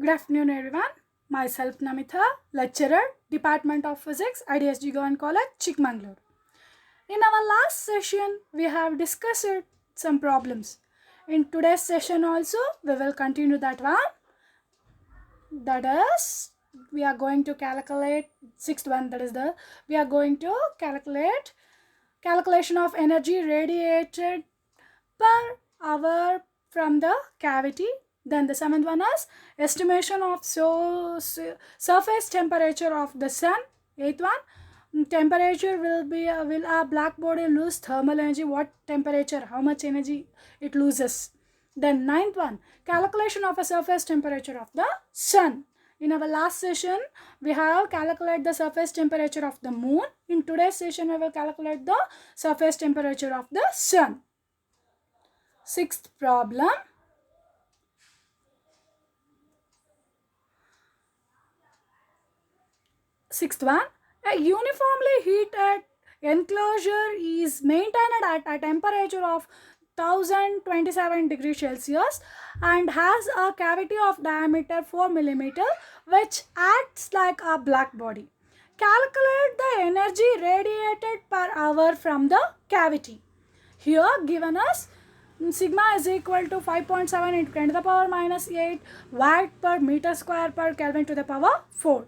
Good afternoon, everyone. Myself Namitha, lecturer, Department of Physics, IDSG Government College, Chikmagalur. In our last session, we have discussed some problems. In today's session also, we will continue that one. That is, we are going to calculate sixth one. That is we are going to calculate calculation of energy radiated per hour from the cavity. Then the seventh one is estimation of surface temperature of the sun. Eighth one, temperature will a black body lose thermal energy? What temperature? How much energy it loses? Then ninth one, calculation of a surface temperature of the sun. In our last session, we have calculated the surface temperature of the moon. In today's session, we will calculate the surface temperature of the sun. Sixth problem. Sixth one, a uniformly heated enclosure is maintained at a temperature of 1027 degrees Celsius and has a cavity of diameter 4 millimeter which acts like a black body. Calculate the energy radiated per hour from the cavity. Here given us sigma is equal to 5.7 into 10 to the power minus 8 watt per meter square per Kelvin to the power 4.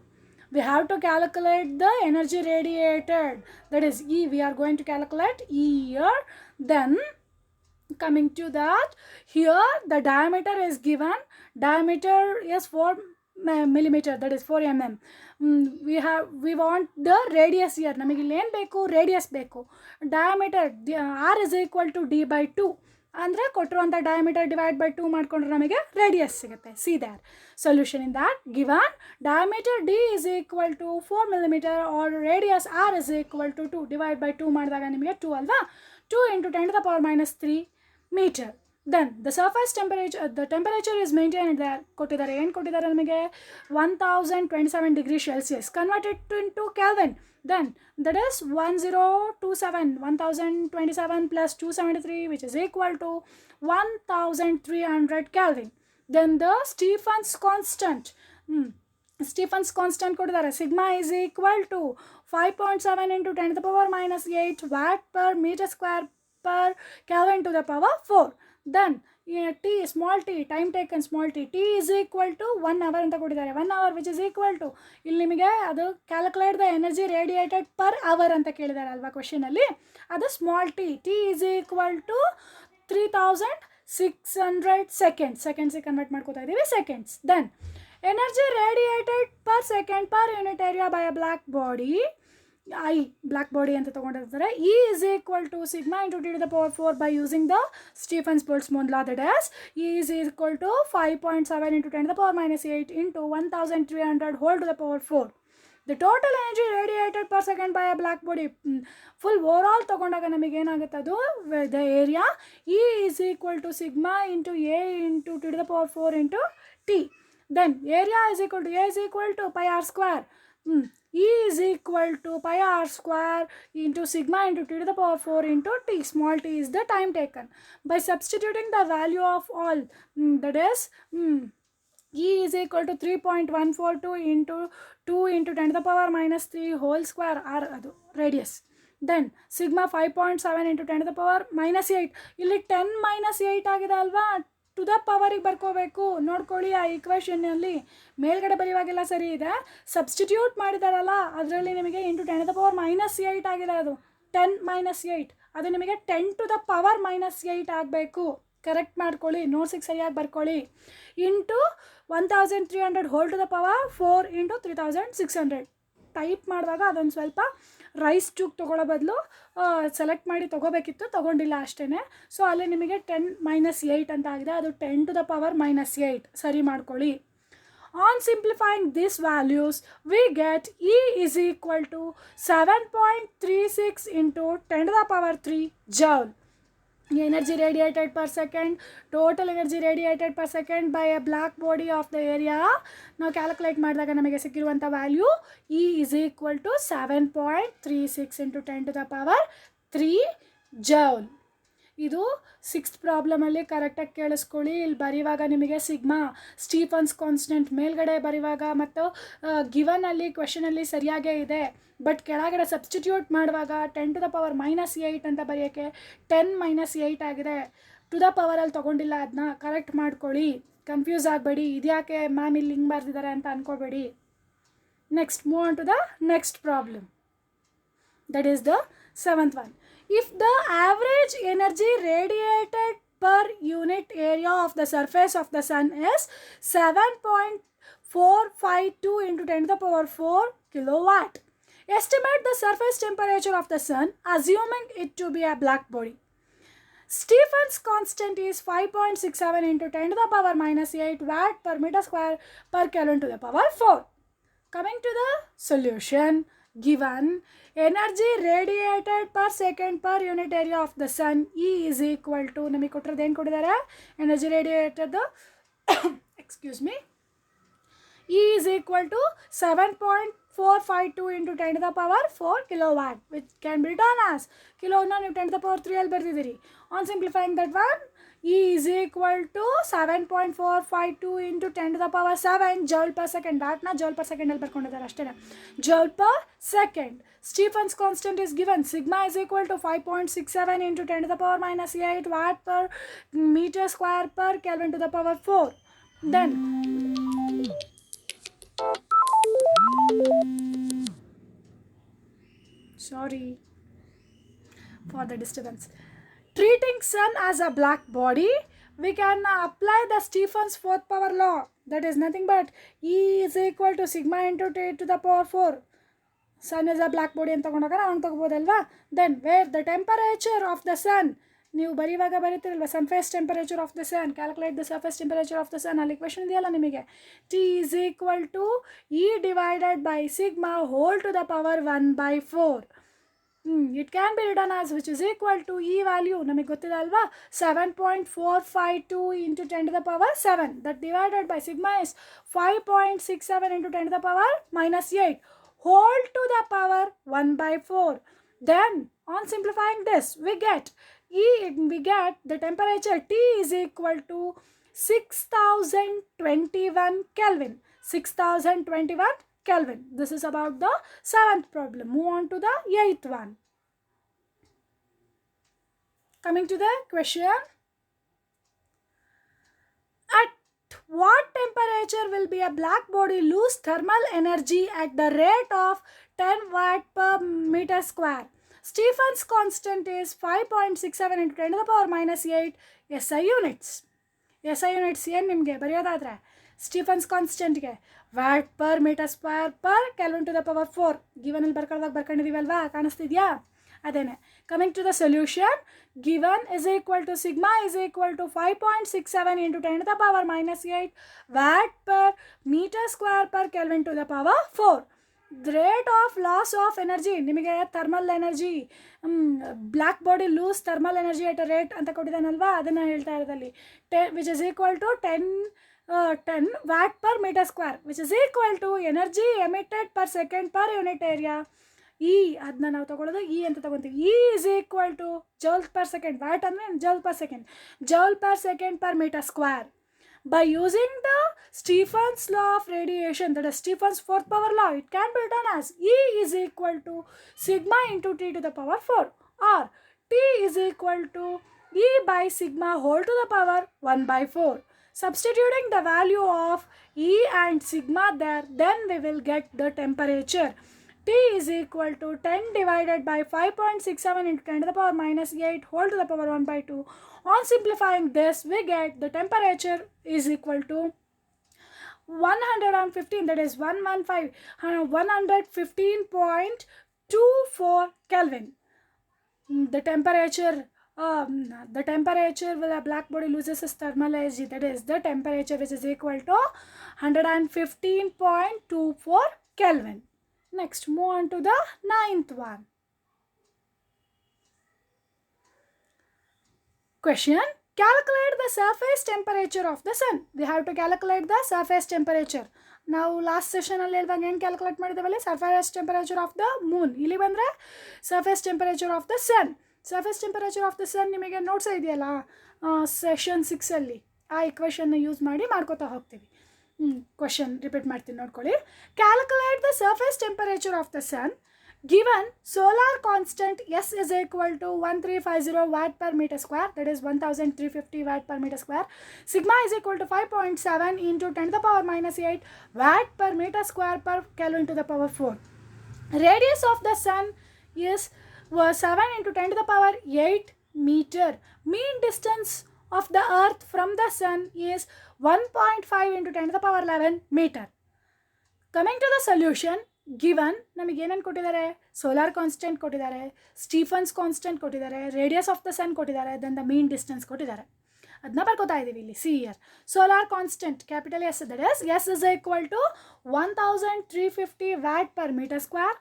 We have to calculate the energy radiated, that is E. We are going to calculate E here. Then coming to that, here the diameter is given. Diameter is 4 millimeter, that is 4 mm. We want the radius here. ನಮಗೆ ಇಲ್ಲಿ ಏನು ಬೇಕು? Radius ಬೇಕು. Diameter R is equal to D by 2 ಅಂದರೆ ಕೊಟ್ಟಿರುವಂಥ diameter divide by 2 ಮಾಡಿಕೊಂಡ್ರೆ ನಮಗೆ radius ಸಿಗುತ್ತೆ. See there solution in that given diameter D is equal to 4 millimeter R radius R is equal to 2 divide by 2 ಮಾಡಿದಾಗ ನಿಮಗೆ 2 ಅಲ್ವಾ? 2 into 10 to the power minus 3 meter. Then the surface temperature, the temperature is maintained there. ಕೊಟ್ಟಿದ್ದಾರೆ ಏನು ಕೊಟ್ಟಿದ್ದಾರೆ ನಮಗೆ? 1027 degrees Celsius converted into Kelvin. Then that is 1027 plus 273 which is equal to 1300 Kelvin. Then the Stephen's constant. Stephen's constant ಕೊಟ್ಟಿದ್ದಾರೆ. Sigma is equal to 5.7 into 10 to the power minus 8 watt per meter square per Kelvin to the power 4. Then T, small t, time taken small t, T is equal to 1 hour ಅಂತ ಕೊಟ್ಟಿದ್ದಾರೆ. 1 hour which is equal to, ಇಲ್ಲಿ ನಿಮಗೆ ಅದು calculate the energy radiated per hour ಅಂತ ಕೇಳಿದ್ದಾರೆ ಅಲ್ವಾ ಕ್ವಶನಲ್ಲಿ. ಅದು small t. T is equal to 3600 ಸೆಕೆಂಡ್ಸಿಗೆ ಕನ್ವರ್ಟ್ ಮಾಡ್ಕೋತಾ ಇದ್ದೀವಿ seconds. Then energy radiated per second per unit area by a black body, I black body ಅಂತ ತೊಗೊಂಡಿರ್ತಾರೆ. E is equal to sigma into T to the power 4 by using the Stefan's Boltzmann law. That is E is equal to 5.7 into 10 to the power minus 8 into 1300 whole to the power 4. The total energy radiated per second by a black body, full over all ತೊಗೊಂಡಾಗ ನಮಗೆ ಏನಾಗುತ್ತೆ? ಅದು the area E is equal to sigma into A into T to the power 4 into T. Then area is equal to A is equal to pi r square. E is equal to pi r square into sigma into t to the power 4 into t. Small t is the time taken. By substituting the value of all, that is E is equal to 3.142 into 2 into 10 to the power minus 3 whole square r adu radius. Then sigma 5.7 into 10 to the power minus 8. ಇಲ್ಲಿ 10 minus 8 ಆಗಿದೆ ಅಲ್ವಾ? To the ಪವರಿಗೆ ಬರ್ಕೋಬೇಕು. ನೋಡ್ಕೊಳ್ಳಿ ಆ ಈಕ್ವೇಷನ್ನಲ್ಲಿ ಮೇಲ್ಗಡೆ ಬರೆಯುವಾಗೆಲ್ಲ ಸರಿ ಇದೆ, ಸಬ್ಸ್ಟಿಟ್ಯೂಟ್ ಮಾಡಿದಾರಲ್ಲ ಅದರಲ್ಲಿ ನಿಮಗೆ into 10 to the power minus 8 ಆಗಿದೆ. ಅದು 10 minus 8, ಅದು ನಿಮಗೆ 10 to the power minus 8 ಆಗಬೇಕು. ಕರೆಕ್ಟ್ ಮಾಡ್ಕೊಳ್ಳಿ, ನೋಟ್ಸಿಗೆ ಸರಿಯಾಗಿ ಬರ್ಕೊಳ್ಳಿ. Into 1300 whole to the power 4 into 3600. Type ಮಾಡುವಾಗ ಅದೊಂದು ಸ್ವಲ್ಪ ರೈಸ್ ಚೂಕ್ ತೊಗೊಳ್ಳೋ ಬದಲು ಸೆಲೆಕ್ಟ್ ಮಾಡಿ ತೊಗೋಬೇಕಿತ್ತು, ತೊಗೊಂಡಿಲ್ಲ ಅಷ್ಟೇ. ಸೊ ಅಲ್ಲಿ ನಿಮಗೆ 10 minus 8 ಅಂತ ಆಗಿದೆ, ಅದು 10 to the power minus 8. ಸರಿ ಮಾಡ್ಕೊಳ್ಳಿ. On simplifying these values, we get E is equal to 7.36 into 10 to the power 3 joule. Energy radiated per second, total energy radiated per second by a black body of the area. ನಾವು calculate ಮಾಡಿದಾಗ ನಮಗೆ ಸಿಕ್ಕಿರುವಂಥ value E is equal to 7.36 into 10 to the power 3 joule. ಇದು 6th ಪ್ರಾಬ್ಲಮಲ್ಲಿ ಕರೆಕ್ಟಾಗಿ ಕೇಳಿಸ್ಕೊಳ್ಳಿ. ಇಲ್ಲಿ ಬರೆಯುವಾಗ ನಿಮಗೆ sigma Stephen's constant ಮೇಲ್ಗಡೆ ಬರೆಯುವಾಗ ಮತ್ತು ಗಿವನಲ್ಲಿ ಕ್ವೆಶನಲ್ಲಿ ಸರಿಯಾಗೇ ಇದೆ. ಬಟ್ ಕೆಳಗಡೆ ಸಬ್ಸ್ಟಿಟ್ಯೂಟ್ ಮಾಡುವಾಗ 10⁻⁻8 ಅಂತ ಬರೆಯೋಕ್ಕೆ 10⁻8 ಆಗಿದೆ. ಟು ದ ಪವರಲ್ಲಿ ತೊಗೊಂಡಿಲ್ಲ, ಅದನ್ನ ಕರೆಕ್ಟ್ ಮಾಡ್ಕೊಳ್ಳಿ. ಕನ್ಫ್ಯೂಸ್ ಆಗಬೇಡಿ, ಇದ್ಯಾಕೆ ಮ್ಯಾಮ್ ಇಲ್ಲಿ ಹಿಂಗೆ ಬರೆದಿದ್ದಾರೆ ಅಂತ ಅಂದ್ಕೋಬೇಡಿ. Next move on to the next problem. That is the 7th one. If the average energy radiated per unit area of the surface of the sun is 7.452 into 10⁴ kilowatt, estimate the surface temperature of the sun assuming it to be a black body. Stephen's constant is 5.67 into 10⁻⁻8 watt per meter square per Kelvin to the power 4. Coming to the solution, given energy radiated per second per unit area of the sun E is equal to, ನಮಗೆ ಕೊಟ್ಟಿರೋದು ಏನು ಕೊಟ್ಟಿದ್ದಾರೆ, energy radiated excuse me, E is equal to 7.452 into 10⁴ kilowatt, which can be written as ಕಿಲೋನ ನೀವು 10⁻³ ಅಲ್ಲಿ ಬರ್ತಿದ್ದೀರಿ. On simplifying that one, E is equal to 7.452 into 10⁻⁷ joule per second. ವ್ಯಾಟ್ನ joule per second ಅಲ್ಲಿ ಬರ್ಕೊಂಡಿದ್ದಾರೆ ಅಷ್ಟೇ. joule per second. Stephen's constant is given. Sigma is equal to 5.67 into 10⁻⁻8 watt per meter square per Kelvin to the power 4. Then sorry for the disturbance. Treating sun as a black body, we can apply the Stephen's fourth power law. That is nothing but E is equal to sigma into 10 to the power 4. Sun is a black body ಅಂತ ತಗೊಂಡಾಗ ನಾವು ತಗೋಬೋದಲ್ವಾ. Then where the temperature of the sun, ನೀವು ಬರೀವಾಗ ಬರೀತಿರಲ್ವ surface temperature of the sun, calculate the surface temperature of the sun, ಅಲ್ಲಿ equation ಇದೆಯಲ್ಲ ನಿಮಗೆ, T is equal to E divided by sigma whole to the power 1/4. It can be written as, which is equal to E value ನಮಗೆ ಗೊತ್ತಿದೆ ಅಲ್ವಾ, 7.452 into 10⁻⁷, that divided by sigma is 5.67 into 10⁻⁻8 whole to the power 1/4. Then on simplifying this, we get the temperature T is equal to 6021 Kelvin. 6021 Kelvin. This is about the 7th problem. Move on to the 8th one. Coming to the question. At what temperature will be a black body lose thermal energy at the rate of 10 watt per meter square? Stephen's constant is 5.67 into 10⁻⁻8 SI units. SI units ಏನು ನಿಮಗೆ ಬರೆಯೋದಾದರೆ Stefan's ಕಾನ್ಸ್ಟೆಂಟ್ಗೆ watt per metre square per kelvin to the power 4 ಗಿವನಲ್ಲಿ ಬರ್ಕೊಂಡಿದ್ದೀವಲ್ವಾ, ಕಾಣಿಸ್ತಿದ್ಯಾ? ಅದೇನೆ. Coming to the solution, given is equal to sigma is equal to 5.67 into 10⁻⁻8 watt per metre square per kelvin to the power 4. Rate of loss of energy, ನಿಮಗೆ thermal energy, black body lose thermal energy at a rate ಅಂತ ಕೊಟ್ಟಿದ್ದಾನಲ್ವಾ, ಅದನ್ನು ಹೇಳ್ತಾ ಇರೋದಲ್ಲಿ, which is equal to 10 watt per meter square, which is equal to energy emitted per second per unit area. E ಅದನ್ನ ನಾವು ತಗೊಳ್ಳೋದು E ಅಂತ ತಗೊತೀವಿ. E is equal to joule per second. Watt ಅಂದರೆ joule per second. joule per second per meter square. By using the Stephen's law of radiation, that is Stephen's fourth power law, it can be written as E is equal to sigma into T to the power 4, or T is equal to E by sigma whole to the power 1/4. Substituting the value of E and sigma there, then we will get the temperature. T is equal to 10 divided by 5.67 into 10⁻⁻8 whole to the power 1/2. On simplifying this, we get the temperature is equal to 115, that is 115.24 Kelvin. The temperature where a black body loses its thermal energy, that is the temperature which is equal to 115.24 Kelvin. Next, move on to the 9th one. Question. Calculate the surface temperature of the sun. We have to calculate the surface temperature. ನಾವು last ಸೆಷನಲ್ಲಿ ಹೇಳ್ದಂಗೆ ಏನು calculate ಮಾಡಿದ್ದೇವಲ್ಲಿ, surface temperature of the moon. ಇಲ್ಲಿ ಬಂದರೆ surface temperature of the sun. Surface temperature of the sun ನಿಮಗೆ notes ಇದೆಯಲ್ಲ session 6ಅಲ್ಲಿ, ಆ ಇಕ್ವೇಷನ್ನ ಯೂಸ್ ಮಾಡಿ ಮಾಡ್ಕೋತಾ ಹೋಗ್ತೀವಿ. ಕ್ವಶನ್ ರಿಪೀಟ್ ಮಾಡ್ತೀನಿ ನೋಡ್ಕೊಳ್ಳಿ. Calculate the surface temperature of the sun given solar constant S is equal to 1350 watt per meter square, that is 1350 watt per meter square. Sigma is equal to 5.7 into 10 to the power minus 8 watt per meter square per Kelvin to the power 4. Radius of the sun is 7 into 10 to the power 8 meter. Mean distance of the earth from the sun is 1.5 into 10 to the power 11 meter. Coming to the solution, given ನಮಗೆ ಏನೇನು ಕೊಟ್ಟಿದ್ದಾರೆ, solar constant ಕೊಟ್ಟಿದ್ದಾರೆ, Stephen's constant ಕೊಟ್ಟಿದ್ದಾರೆ, radius of the ಸನ್ ಕೊಟ್ಟಿದ್ದಾರೆ, then the mean distance ಕೊಟ್ಟಿದ್ದಾರೆ. ಅದನ್ನ ಬರ್ಕೋತಾ ಇದ್ದೀವಿ ಇಲ್ಲಿ. See here solar constant capital S, that is S is equal to 1350 watt per metre square.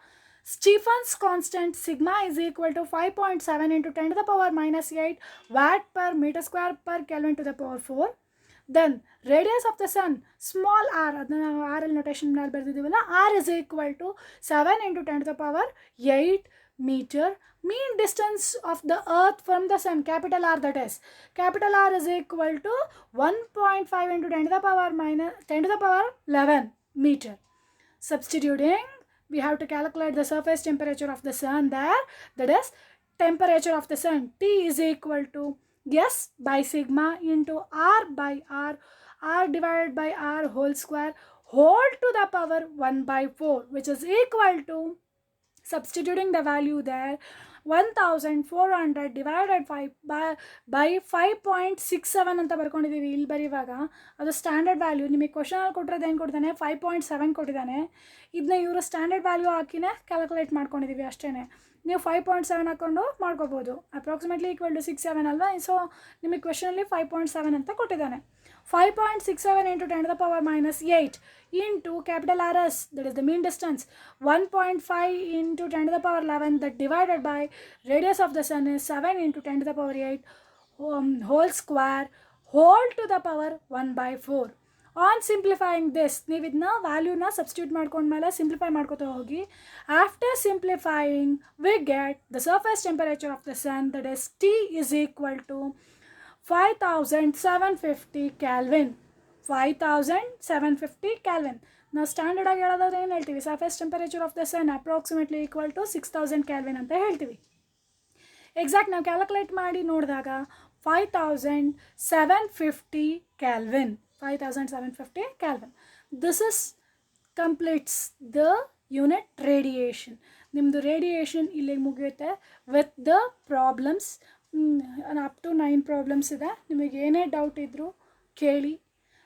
Stephen's constant sigma is equal to 5.7 into 10 to the power minus 8 watt per meter square per Kelvin to the power 4. Then radius of the sun, small r, r notation ನಲ್ಲಿ ಬರೆದಿದ್ದೀವಲ್ಲ, r is equal to 7 into 10 to the power 8 meter. Mean distance of the earth from the sun, capital R, that is capital R is equal to 1.5 into 10 to the power minus 10 to the power 11 meter. Substituting, we have to calculate the surface temperature of the sun there, that is temperature of the sun, T is equal to S by sigma into R by R divided by R whole square whole to the power 1 by 4, which is equal to, substituting the value there, 1400 divided by 5.67 ಅಂತ ಬರ್ಕೊಂಡಿದ್ದೀವಿ. ಇಲ್ಲಿ ಬರೀವಾಗ ಅದು standard value. ನಿಮಗೆ ಕ್ವಶನಲ್ಲಿ ಕೊಟ್ಟಿರೋದು ಏನು ಕೊಡ್ತಾನೆ, 5.7 ಕೊಟ್ಟಿದ್ದಾನೆ. ಇದನ್ನ ಇವರು ಸ್ಟ್ಯಾಂಡರ್ಡ್ ವ್ಯಾಲ್ಯೂ ಹಾಕಿನೇ ಕ್ಯಾಲ್ಕುಲೇಟ್ ಮಾಡ್ಕೊಂಡಿದ್ದೀವಿ ಅಷ್ಟೇ. ನೀವು 5.7 ಹಾಕ್ಕೊಂಡು ಮಾಡ್ಕೋಬೋದು. ಅಪ್ರಾಕ್ಸಿಮೇಟ್ಲಿ ಈಕ್ವಲ್ ಟು 67 ಅಲ್ವಾ, ಸೊ ನಿಮಗೆ ಕ್ವೆಶನಲ್ಲಿ 5.7 ಅಂತ ಕೊಟ್ಟಿದ್ದಾನೆ. 5.67 into 10 to the power minus 8 into capital RS, that is the mean distance, 1.5 into 10 to the power 11, that divided by radius of the sun is 7 into 10 to the power 8 whole square whole to the power 1 by 4. On simplifying this, ನೀವು ಇದನ್ನ ವ್ಯಾಲ್ಯೂನ substitute ಮಾಡ್ಕೊಂಡ್ಮೇಲೆ simplify ಮಾಡ್ಕೋತಾ ಹೋಗಿ. After simplifying we get the surface temperature of the sun, that is T is equal to 5750 Kelvin. 5750 Kelvin. ನಾವು standard ಆಗಿ ಹೇಳೋದಾದ್ರೆ ಏನು ಹೇಳ್ತೀವಿ, surface temperature of the sun approximately equal to 6000 Kelvin ಅಂತ ಹೇಳ್ತೀವಿ. ಎಕ್ಸಾಕ್ಟ್ ನಾವು ಕ್ಯಾಲ್ಕುಲೇಟ್ ಮಾಡಿ ನೋಡಿದಾಗ 5750 Kelvin. 5750 Kelvin. This is completes the unit radiation. ನಿಮ್ಮದು ರೇಡಿಯೇಷನ್ ಇಲ್ಲಿಗೆ ಮುಗಿಯುತ್ತೆ with the problems. Up to 9 problems ಇದೆ. ನಿಮಗೆ ಏನೇ ಡೌಟ್ ಇದ್ದರೂ ಕೇಳಿ.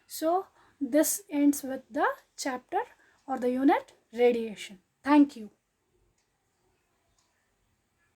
So this ends with the chapter or the unit radiation. Thank you.